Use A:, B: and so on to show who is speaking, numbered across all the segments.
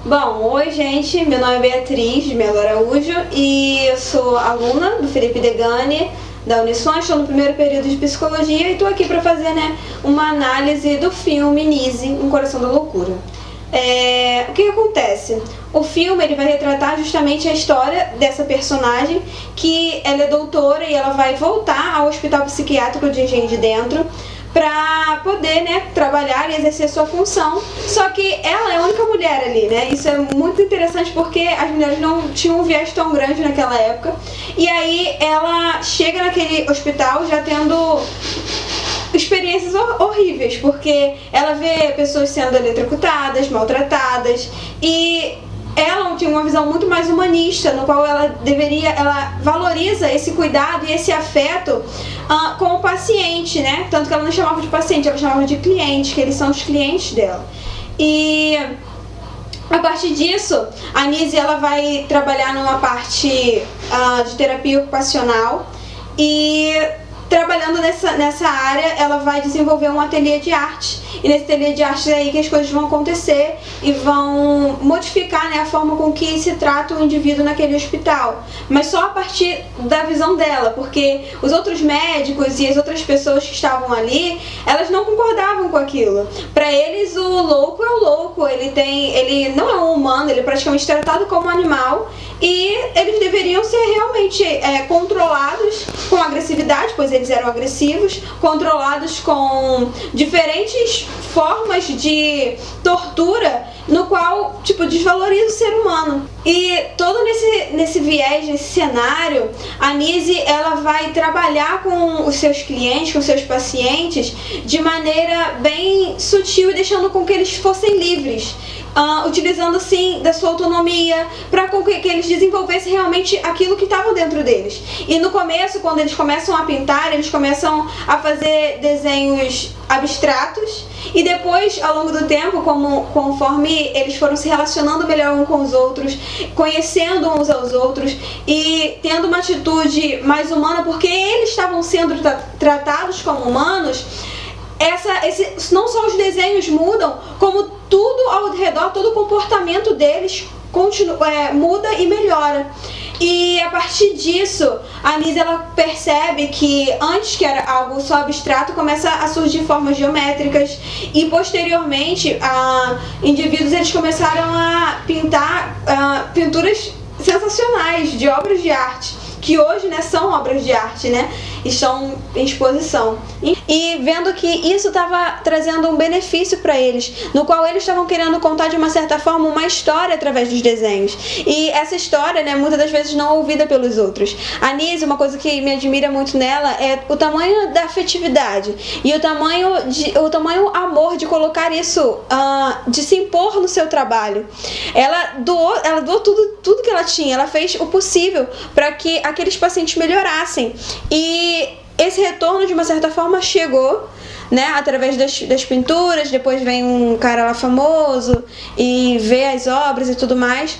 A: Bom, oi gente, meu nome é Beatriz de Melo Araújo e eu sou aluna do Felipe Degani, da Uniswan, estou no primeiro período de Psicologia e estou aqui para fazer uma análise do filme Nise, Um Coração da Loucura. O que acontece? O filme ele vai retratar justamente a história dessa personagem, que ela é doutora e ela vai voltar ao hospital psiquiátrico de Engenho de Dentro para poder trabalhar e exercer sua função. Só que ela é a única mulher ali, Isso é muito interessante porque as mulheres não tinham um viés tão grande naquela época. E aí ela chega naquele hospital já tendo experiências horríveis, porque ela vê pessoas sendo eletrocutadas, maltratadas, e ela tinha uma visão muito mais humanista, no qual ela valoriza esse cuidado e esse afeto com o paciente, Tanto que ela não chamava de paciente, ela chamava de cliente, que eles são os clientes dela. E a partir disso, a Nise ela vai trabalhar numa parte de terapia ocupacional e trabalhando nessa área, ela vai desenvolver um ateliê de arte. E nesse ateliê de arte é aí que as coisas vão acontecer e vão modificar a forma com que se trata o indivíduo naquele hospital. Mas só a partir da visão dela, porque os outros médicos e as outras pessoas que estavam ali, elas não concordavam com aquilo. Para eles, o louco é o louco, ele não é um humano, ele é praticamente tratado como um animal. E eles deveriam ser realmente controlados com agressividade, pois eles eram agressivos, controlados com diferentes formas de tortura, no qual, desvaloriza o ser humano. E todo nesse viés, nesse cenário, a Nise, ela vai trabalhar com os seus clientes, com os seus pacientes, de maneira bem sutil e deixando com que eles fossem livres. Utilizando assim da sua autonomia para que eles desenvolvessem realmente aquilo que estava dentro deles. E no começo, quando eles começam a pintar, eles começam a fazer desenhos abstratos, e depois, ao longo do tempo, conforme eles foram se relacionando melhor uns com os outros, conhecendo uns aos outros e tendo uma atitude mais humana, porque eles estavam sendo tratados como humanos, não só os desenhos mudam, como tudo ao redor, todo o comportamento deles muda e melhora. E a partir disso, a Nise ela percebe que antes que era algo só abstrato, começa a surgir formas geométricas, e posteriormente indivíduos eles começaram a pintar pinturas sensacionais de obras de arte, que hoje são obras de arte, estão em exposição. E vendo que isso estava trazendo um benefício para eles, no qual eles estavam querendo contar de uma certa forma uma história através dos desenhos. E essa história, muitas das vezes não ouvida pelos outros. A Nise, uma coisa que me admira muito nela é o tamanho da afetividade e o tamanho amor de colocar isso, de se impor no seu trabalho. Ela doou tudo que ela tinha, ela fez o possível para que aqueles pacientes melhorassem. E esse retorno, de uma certa forma, chegou, através das pinturas. Depois vem um cara lá famoso e vê as obras e tudo mais.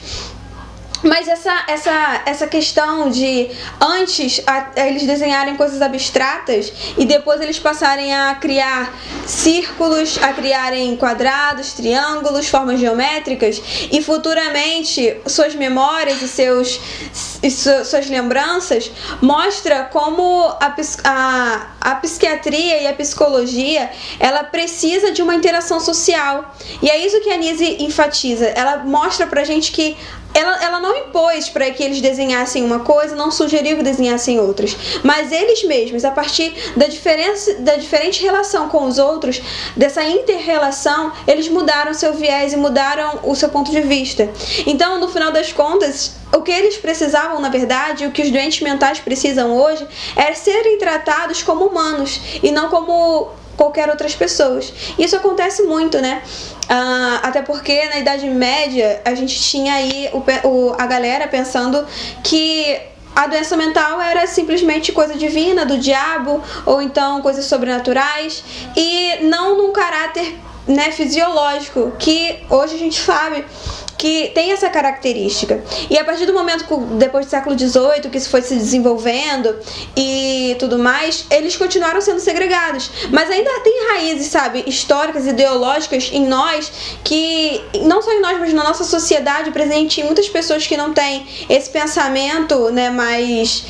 A: Mas essa questão de antes eles desenharem coisas abstratas e depois eles passarem a criar círculos, a criarem quadrados, triângulos, formas geométricas, e futuramente suas memórias e suas lembranças, mostra como a psiquiatria e a psicologia ela precisa de uma interação social. E é isso que a Nise enfatiza. Ela mostra pra gente que ela não impôs para que eles desenhassem uma coisa, não sugeriu que desenhassem outras, mas eles mesmos, a partir da diferente relação com os outros, dessa inter-relação, eles mudaram seu viés e mudaram o seu ponto de vista. Então, no final das contas, o que eles precisavam, na verdade, o que os doentes mentais precisam hoje, é serem tratados como humanos e não como qualquer outras pessoas. Isso acontece muito, até porque na Idade Média a gente tinha aí a galera pensando que a doença mental era simplesmente coisa divina, do diabo, ou então coisas sobrenaturais, e não num caráter fisiológico, que hoje a gente sabe que tem essa característica. E a partir do momento, depois do século XVIII, que isso foi se desenvolvendo e tudo mais, eles continuaram sendo segregados. Mas ainda tem raízes, sabe, históricas, ideológicas em nós, que não só em nós, mas na nossa sociedade presente em muitas pessoas que não têm esse pensamento, né, mais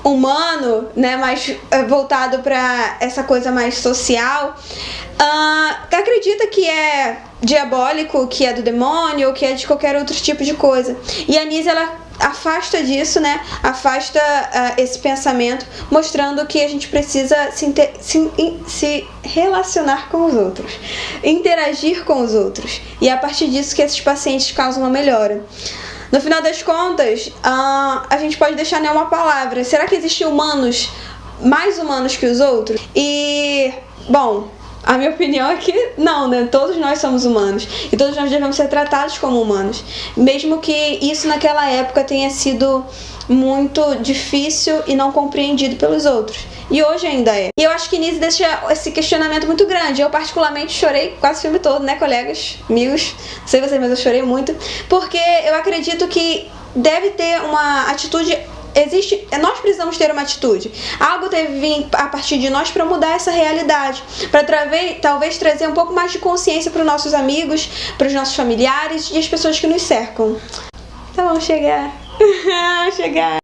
A: humano, né, mais voltado para essa coisa mais social, acredita que é diabólico, que é do demônio, ou que é de qualquer outro tipo de coisa. E a Nise, ela afasta disso, né, afasta esse pensamento, mostrando que a gente precisa se relacionar com os outros, interagir com os outros, e é a partir disso que esses pacientes causam uma melhora. No final das contas, a gente pode deixar, né, uma palavra. Será que existem humanos mais humanos que os outros? E, bom, a minha opinião é que não, né? Todos nós somos humanos e todos nós devemos ser tratados como humanos. Mesmo que isso naquela época tenha sido muito difícil e não compreendido pelos outros. E hoje ainda é. E eu acho que Nise deixa esse questionamento muito grande. Eu particularmente chorei quase o filme todo, né, colegas, amigos? Não sei vocês, mas eu chorei muito. Porque eu acredito que deve ter uma atitude... nós precisamos ter uma atitude. Algo deve vir a partir de nós para mudar essa realidade, para talvez trazer um pouco mais de consciência para os nossos amigos, para os nossos familiares e as pessoas que nos cercam. Então vamos chegar.